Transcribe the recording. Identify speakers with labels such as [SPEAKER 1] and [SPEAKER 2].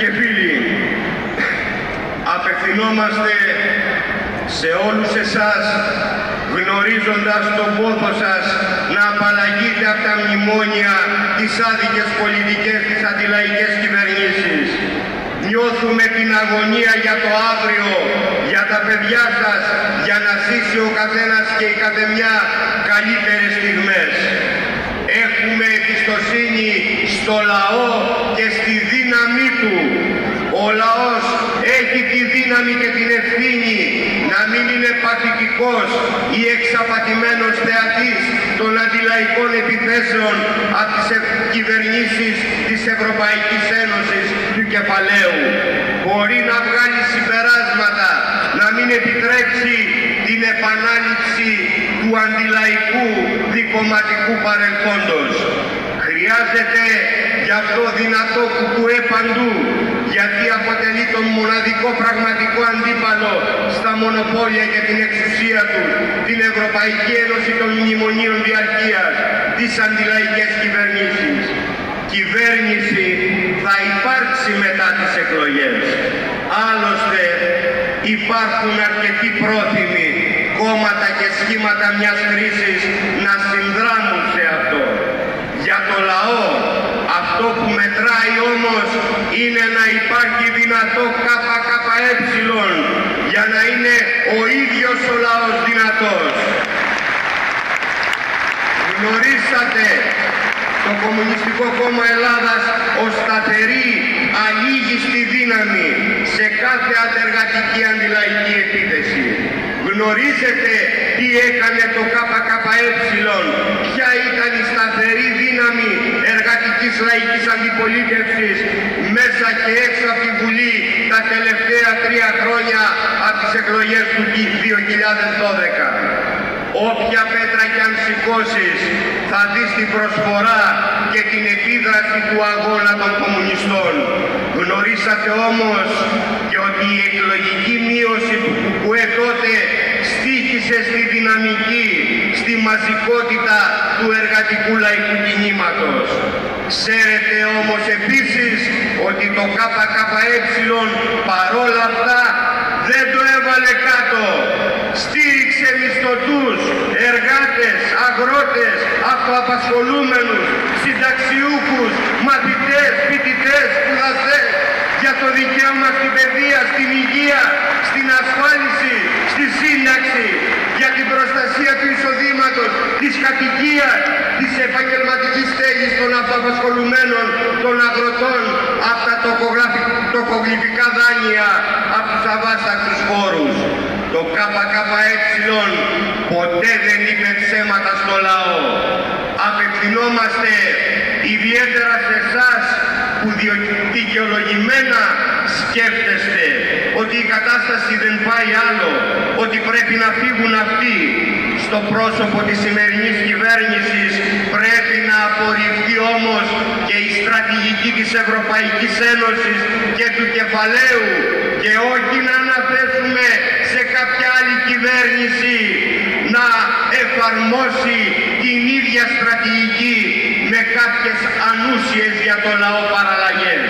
[SPEAKER 1] και φίλοι, απευθυνόμαστε σε όλους εσάς, γνωρίζοντας τον πόθο σας να απαλλαγείτε από τα μνημόνια, τις άδικες πολιτικές, τις αντιλαϊκές κυβερνήσεις. Νιώθουμε την αγωνία για το αύριο, για τα παιδιά σας, για να ζήσει ο καθένας και η καθεμιά καλύτερες στιγμές. Έχουμε εμπιστοσύνη στο λαό και στη δύναμή του. Ο λαός έχει τη δύναμη και την ευθύνη να μην είναι παθητικός ή εξαπατημένος θεατής των αντιλαϊκών επιθέσεων από τις κυβερνήσεις της Ευρωπαϊκής Ένωσης του κεφαλαίου. Μπορεί να βγάλει συμπεράσματα, να μην επιτρέψει την επανάληψη του αντιλαϊκού δικομματικού παρελθόντος. Χρειάζεται γι' αυτό δυνατό κουκουέ παντού, γιατί αποτελεί τον μοναδικό πραγματικό αντίπαλο στα μονοπόλια και την εξουσία του, την Ευρωπαϊκή Ένωση των Μνημονίων Διαρκείας, τις αντιλαϊκές κυβερνήσεις. Κυβέρνηση θα υπάρξει μετά τις εκλογές. Άλλωστε υπάρχουν αρκετοί πρόθυμοι κόμματα και σχήματα μιας κρίσης να συνδράμουν σε αυτό. Για το λαό αυτό που μετράει όμως είναι να υπάρχει δυνατό ΚΚΕ για να είναι ο ίδιος ο λαός δυνατός. Γνωρίσατε το Κομμουνιστικό Κόμμα Ελλάδας ως σταθερή, αλήγιστη δύναμη σε κάθε αντεργατική αντιλαϊκή επίθεση. Γνωρίζετε τι έκανε το ΚΚΕ, ποια ήταν η σταθερή δύναμη εργατικής λαϊκής αντιπολίτευσης μέσα και έξω από τη Βουλή τα τελευταία 3 χρόνια από τις εκλογές του 2012. Όποια πέτρα κι αν σηκώσεις θα δεις την προσφορά και την επίδραση του αγώνα των κομμουνιστών. Γνωρίσατε όμως και ότι η εκλογική μείωση του ΚΚΕ τότε στοίχησε στη δυναμική, στη μαζικότητα του εργατικού λαϊκού κινήματος. Ξέρετε όμως επίσης ότι το ΚΚΕ παρόλα αυτά δεν το έβαλε κάτω. Στήριξε μισθωτούς, εργάτες, αγρότες, αυτοαπασχολούμενους, συνταξιούχους, μαθητές, φοιτητές, σπουδαστές για το δικαίωμα στην παιδεία, στην υγεία, στην ασφάλιση, στη σύνταξη, για την προστασία του εισοδήματος, της κατοικίας, της επαγγελματικής στέγης των αυτοαπασχολουμένων, των αγροτών, από τα τοκογλυφικά δάνεια, από τους αβάστακτους φόρους. Το ΚΚΕ ποτέ δεν είπε ψέματα στο λαό. Απευθυνόμαστε ιδιαίτερα σε εσάς που δικαιολογημένα σκέφτεστε ότι η κατάσταση δεν πάει άλλο, ότι πρέπει να φύγουν αυτοί. Στο πρόσωπο της σημερινής κυβέρνησης πρέπει να απορριφθεί όμως και η στρατηγική της Ευρωπαϊκής Ένωσης και του κεφαλαίου και όχι να αναθέσουμε σε κάποια άλλη κυβέρνηση να εφαρμόσει την ίδια στρατηγική με κάποιες ανούσιες για το λαό παραλλαγές.